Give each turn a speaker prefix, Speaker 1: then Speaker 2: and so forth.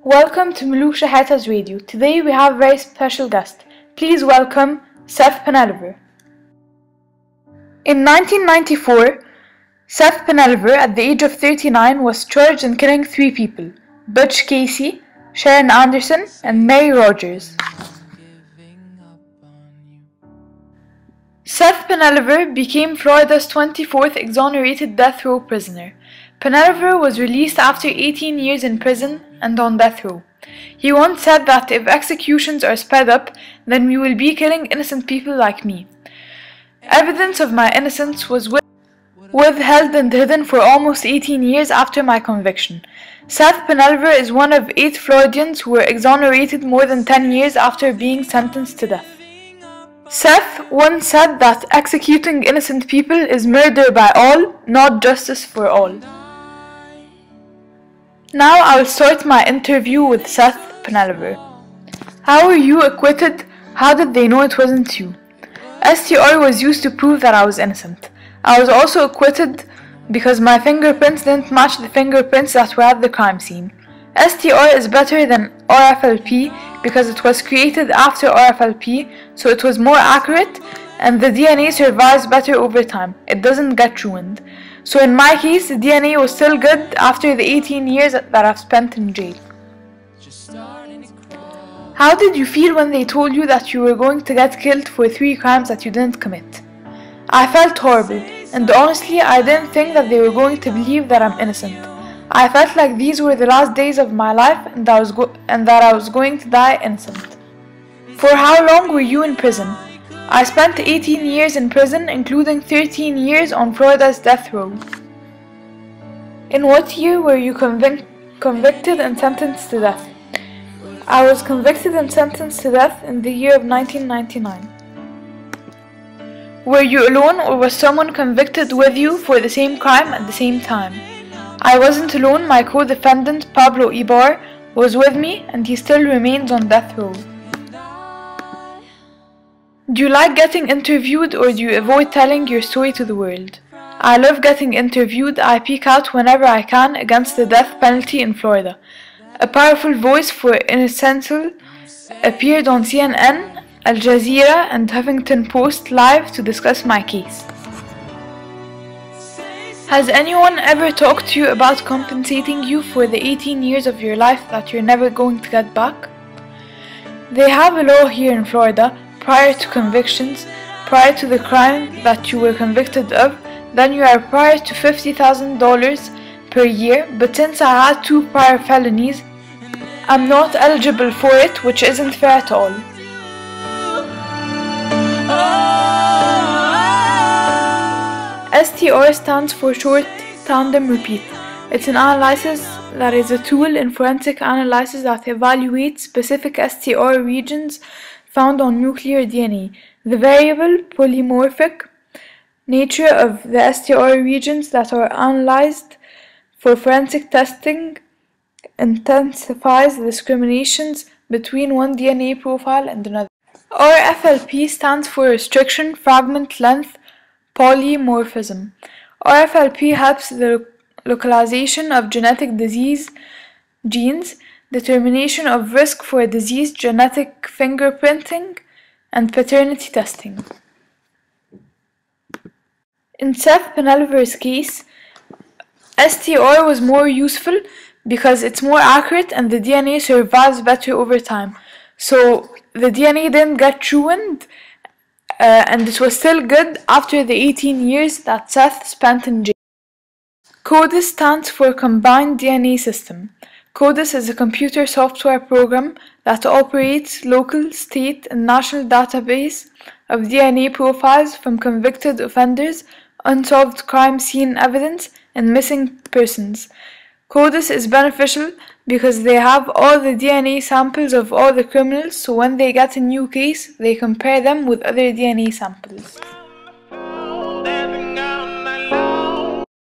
Speaker 1: Welcome to Muluk Shahata's radio. Today we have a very special guest. Please welcome Seth Penalver. In 1994, Seth Penalver, at the age of 39, was charged in killing 3 people: Butch Casey, Sharon Anderson, and Mary Rogers. Seth Penalver became Florida's 24th exonerated death row prisoner. Penalver was released after 18 years in prison and on death row. He once said that if executions are sped up, then we will be killing innocent people like me. Evidence of my innocence was withheld and hidden for almost 18 years after my conviction. Seth Penalver is one of 8 Floridians who were exonerated more than 10 years after being sentenced to death. Seth once said that executing innocent people is murder by all, not justice for all. Now I will start my interview with Seth Penalver. How were you acquitted? How did they know it wasn't you? STR was used to prove that I was innocent. I was also acquitted because my fingerprints didn't match the fingerprints that were at the crime scene. STR is better than RFLP because it was created after RFLP, so it was more accurate, and the DNA survives better over time. It doesn't get ruined. So in my case, the DNA was still good after the 18 years that I've spent in jail. How did you feel when they told you that you were going to get killed for 3 crimes that you didn't commit? I felt horrible, and honestly I didn't think that they were going to believe that I'm innocent. I felt like these were the last days of my life and that I was going to die innocent. For how long were you in prison? I spent 18 years in prison, including 13 years on Florida's death row. In what year were you convicted and sentenced to death? I was convicted and sentenced to death in the year of 1999. Were you alone, or was someone convicted with you for the same crime at the same time? I wasn't alone. My co-defendant, Pablo Ibar, was with me, and he still remains on death row. Do you like getting interviewed, or do you avoid telling your story to the world? I love getting interviewed. I speak out whenever I can against the death penalty in Florida. A powerful voice for innocence appeared on CNN, Al Jazeera, and Huffington Post live to discuss my case. Has anyone ever talked to you about compensating you for the 18 years of your life that you're never going to get back? They have a law here in Florida. Prior to convictions, prior to the crime that you were convicted of, then you are prior to $50,000 per year, but since I had 2 prior felonies, I'm not eligible for it, which isn't fair at all. STR stands for short tandem repeat. It's an analysis that is a tool in forensic analysis that evaluates specific STR regions found on nuclear DNA. The variable polymorphic nature of the STR regions that are analyzed for forensic testing intensifies the discriminations between one DNA profile and another. RFLP stands for restriction fragment length polymorphism. RFLP helps the localization of genetic disease genes, determination of risk for disease, genetic fingerprinting, and paternity testing. In Seth Penalver's case, STR was more useful because it's more accurate and the DNA survives better over time. So the DNA didn't get ruined, and it was still good after the 18 years that Seth spent in jail. CODIS stands for Combined DNA System. CODIS is a computer software program that operates local, state, and national database of DNA profiles from convicted offenders, unsolved crime scene evidence, and missing persons. CODIS is beneficial because they have all the DNA samples of all the criminals, so when they get a new case, they compare them with other DNA samples.